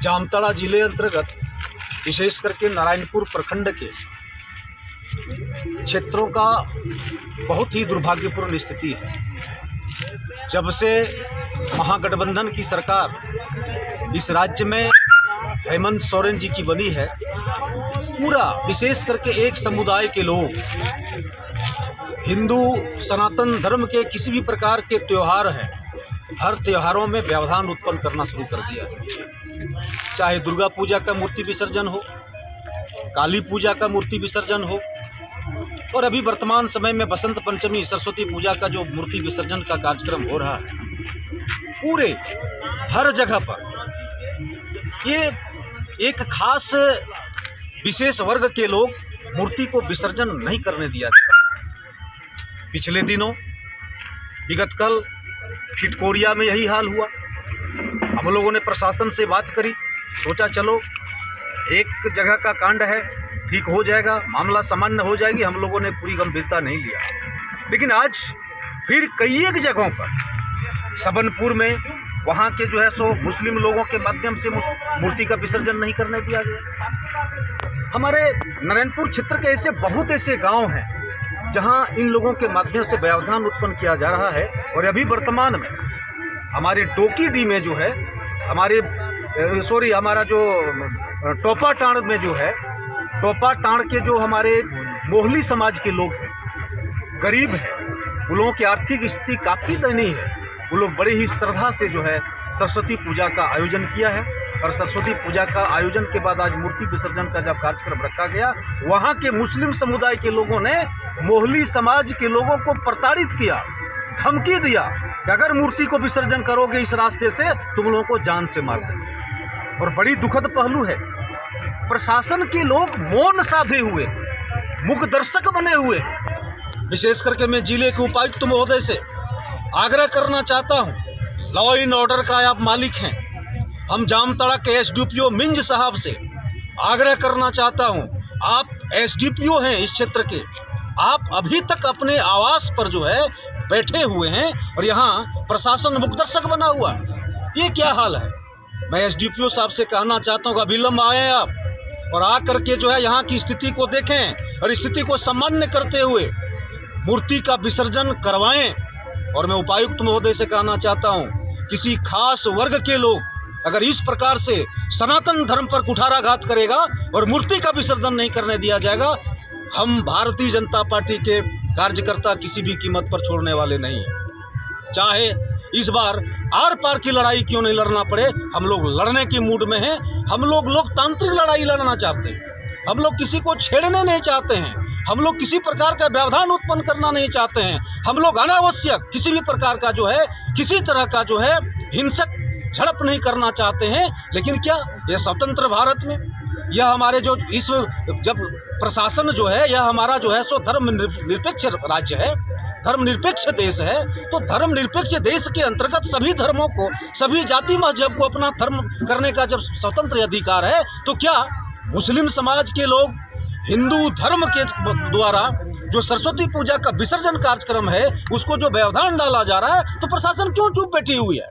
जामताड़ा जिले अंतर्गत विशेष करके नारायणपुर प्रखंड के क्षेत्रों का बहुत ही दुर्भाग्यपूर्ण स्थिति है। जब से महागठबंधन की सरकार इस राज्य में हेमंत सोरेन जी की बनी है, पूरा विशेष करके एक समुदाय के लोग हिंदू सनातन धर्म के किसी भी प्रकार के त्यौहार हैं, हर त्योहारों में व्यवधान उत्पन्न करना शुरू कर दिया है। चाहे दुर्गा पूजा का मूर्ति विसर्जन हो, काली पूजा का मूर्ति विसर्जन हो, और अभी वर्तमान समय में बसंत पंचमी सरस्वती पूजा का जो मूर्ति विसर्जन का कार्यक्रम हो रहा है, पूरे हर जगह पर ये एक खास विशेष वर्ग के लोग मूर्ति को विसर्जन नहीं करने दिया जा रहा। पिछले दिनों विगत कल फिटकोरिया में यही हाल हुआ। हम लोगों ने प्रशासन से बात करी, सोचा चलो एक जगह का कांड है, ठीक हो जाएगा, मामला सामान्य हो जाएगी, हम लोगों ने पूरी गंभीरता नहीं लिया। लेकिन आज फिर कई एक जगहों पर सबनपुर में वहाँ के जो है सो मुस्लिम लोगों के माध्यम से मूर्ति का विसर्जन नहीं करने दिया गया। हमारे नारायणपुर क्षेत्र के ऐसे बहुत ऐसे गांव हैं जहां इन लोगों के माध्यम से व्यवधान उत्पन्न किया जा रहा है। और अभी वर्तमान में हमारे डोकीडी में जो है हमारा जो टोपाटाण में जो है, टोपाटाण के जो हमारे मोहली समाज के लोग हैं, गरीब हैं, उन लोगों की आर्थिक स्थिति काफ़ी दयनीय है। वो लोग बड़ी ही श्रद्धा से जो है सरस्वती पूजा का आयोजन किया है। और सरस्वती पूजा का आयोजन के बाद आज मूर्ति विसर्जन का जब कार्यक्रम रखा गया, वहाँ के मुस्लिम समुदाय के लोगों ने मोहली समाज के लोगों को प्रताड़ित किया, धमकी दिया कि अगर मूर्ति को विसर्जन करोगे इस रास्ते से तुम लोगों को जान से मार देंगे। और बड़ी दुखद पहलू है, प्रशासन के लोग मौन साधे हुए, मुख दर्शक बने हुए। विशेष करके मैं जिले के उपायुक्त महोदय से आग्रह करना चाहता हूँ, लॉ एंड ऑर्डर का आप मालिक हैं, हम जामताड़ा के एसडीपीओ मिंज साहब से आग्रह करना चाहता हूँ, आप एसडीपीओ हैं इस क्षेत्र के, आप अभी तक अपने आवास पर जो है बैठे हुए हैं और यहाँ प्रशासन मुखदर्शक बना हुआ है। ये क्या हाल है? मैं एसडीपीओ साहब से कहना चाहता हूँ कि अविलंब आएँ आप और आकर के जो है यहाँ की स्थिति को देखें और स्थिति को सामान्य करते हुए मूर्ति का विसर्जन करवाएं। और मैं उपायुक्त महोदय से कहना चाहता हूँ, किसी खास वर्ग के लोग अगर इस प्रकार से सनातन धर्म पर कुठाराघात करेगा और मूर्ति का विसर्जन नहीं करने दिया जाएगा, हम भारतीय जनता पार्टी के कार्यकर्ता किसी भी कीमत पर छोड़ने वाले नहीं हैं। चाहे इस बार आर पार की लड़ाई क्यों नहीं लड़ना पड़े, हम लोग लड़ने के मूड में हैं। हम लोग लोकतांत्रिक लड़ाई लड़ना चाहते हैं, हम लोग किसी को छेड़ने नहीं चाहते हैं, हम लोग किसी प्रकार का व्यवधान उत्पन्न करना नहीं चाहते हैं। हम लोग अनावश्यक किसी भी प्रकार का जो है, किसी तरह का जो है हिंसक झड़प नहीं करना चाहते हैं। लेकिन क्या यह स्वतंत्र भारत में, यह हमारे जो इस जब प्रशासन जो है, यह हमारा जो है सो धर्मनिरपेक्ष राज्य है, धर्मनिरपेक्ष देश है, तो धर्मनिरपेक्ष देश के अंतर्गत सभी धर्मों को, सभी जाति मजहब को अपना धर्म करने का जब स्वतंत्र अधिकार है, तो क्या मुस्लिम समाज के लोग हिंदू धर्म के द्वारा जो सरस्वती पूजा का विसर्जन कार्यक्रम है उसको जो व्यवधान डाला जा रहा है, तो प्रशासन क्यों चुप बैठी हुई है?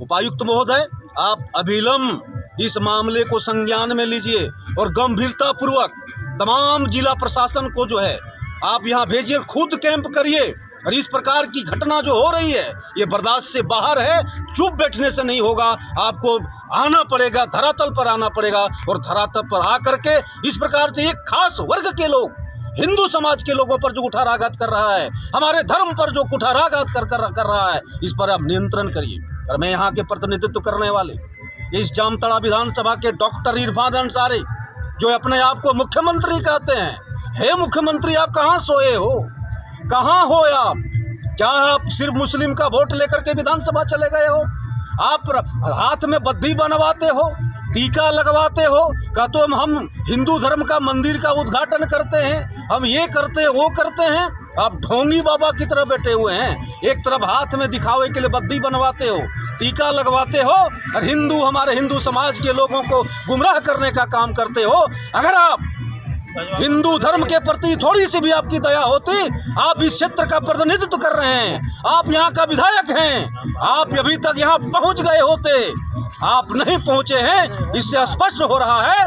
उपायुक्त महोदय, आप अविलंब इस मामले को संज्ञान में लीजिए और गंभीरता पूर्वक तमाम जिला प्रशासन को जो है आप यहाँ भेजिए, खुद कैंप करिए। और इस प्रकार की घटना जो हो रही है ये बर्दाश्त से बाहर है। चुप बैठने से नहीं होगा, आपको आना पड़ेगा, धरातल पर आना पड़ेगा। और धरातल पर आकर के इस प्रकार से एक खास वर्ग के लोग, हिंदू समाज के लोगों पर जो कुठाराघात कर रहा है, हमारे धर्म पर जो कुठाराघात कर रहा है, इस पर आप नियंत्रण करिए। और मैं यहाँ के प्रतिनिधित्व करने वाले इस जामताड़ा विधानसभा के डॉक्टर इरफान अंसारी, जो अपने आप को मुख्यमंत्री कहते हैं, हे मुख्यमंत्री आप कहाँ सोए हो, कहाँ हो आप? क्या आप सिर्फ मुस्लिम का वोट लेकर के विधानसभा चले गए हो? आप हाथ में बद्दी बनवाते हो, टीका लगवाते हो, कहते हो हम हिंदू धर्म का मंदिर का उद्घाटन करते हैं, हम ये करते हैं वो करते हैं। आप ढोंगी बाबा की तरह बैठे हुए हैं, एक तरफ हाथ में दिखावे के लिए बद्दी बनवाते हो, टीका लगवाते हो और हमारे हिंदू समाज के लोगों को गुमराह करने का काम करते हो। अगर आप हिंदू धर्म के प्रति थोड़ी सी भी आपकी दया होती, आप इस क्षेत्र का प्रतिनिधित्व कर रहे हैं, आप यहाँ का विधायक हैं, आप अभी तक यहाँ पहुँच गए होते, आप नहीं पहुंचे हैं, इससे स्पष्ट हो रहा है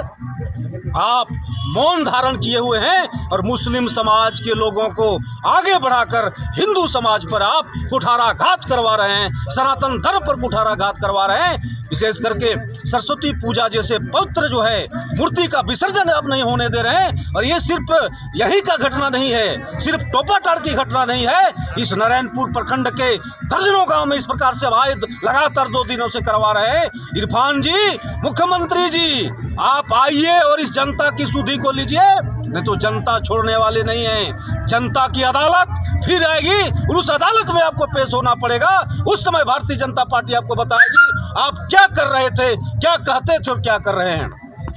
आप मौन धारण किए हुए हैं और मुस्लिम समाज के लोगों को आगे बढ़ाकर हिंदू समाज पर आप कुठाराघात करवा रहे हैं, सनातन धर्म पर कुठाराघात करवा रहे हैं। विशेष करके सरस्वती पूजा जैसे पवित्र जो है मूर्ति का विसर्जन आप नहीं होने दे रहे हैं। और ये सिर्फ यही का घटना नहीं है, सिर्फ टोपाटाड़ की घटना नहीं है। इस नारायणपुर प्रखंड के दर्जनों गांव में इस प्रकार से अवैध लगातार 2 दिनों से करवा रहे हैं। इरफान जी, मुख्यमंत्री जी, आप आइए और इस जनता की सुधि को लीजिए, नहीं तो जनता छोड़ने वाले नहीं है। जनता की अदालत फिर आएगी और उस अदालत में आपको पेश होना पड़ेगा। उस समय भारतीय जनता पार्टी आपको बताएगी आप क्या कर रहे थे, क्या कहते थे और क्या कर रहे हैं।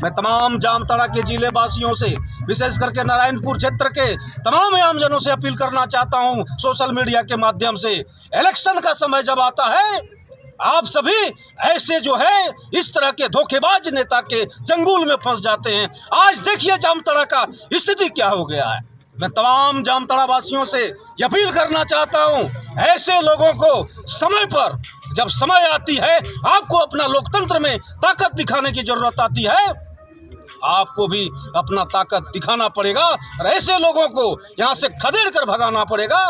मैं तमाम जामताड़ा के जिले वासियों से, विशेष करके नारायणपुर क्षेत्र के तमाम आमजनों से अपील करना चाहता हूं सोशल मीडिया के माध्यम से, इलेक्शन का समय जब आता है आप सभी ऐसे जो है इस तरह के धोखेबाज नेता के चंगुल में फंस जाते हैं। आज देखिए जामताड़ा का स्थिति क्या हो गया है। मैं तमाम जामताड़ा वासियों से अपील करना चाहता हूं, ऐसे लोगों को समय पर, जब समय आती है आपको अपना लोकतंत्र में ताकत दिखाने की जरूरत आती है, आपको भी अपना ताकत दिखाना पड़ेगा और ऐसे लोगों को यहाँ से खदेड़ कर भगाना पड़ेगा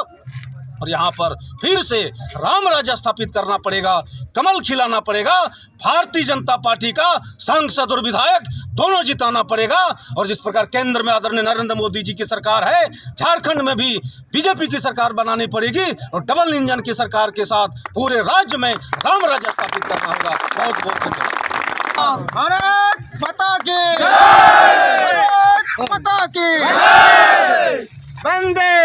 और यहाँ पर फिर से राम राज्य स्थापित करना पड़ेगा, कमल खिलाना पड़ेगा। भारतीय जनता पार्टी का सांसद और विधायक दोनों जिताना पड़ेगा। और जिस प्रकार केंद्र में आदरणीय नरेंद्र मोदी जी की सरकार है, झारखंड में भी बीजेपी की सरकार बनानी पड़ेगी और डबल इंजन की सरकार के साथ पूरे राज्य में राम राज्य स्थापित करना होगा। बहुत बहुत धन्यवाद। भारत माता की जय, भारत माता की जय, वंदे।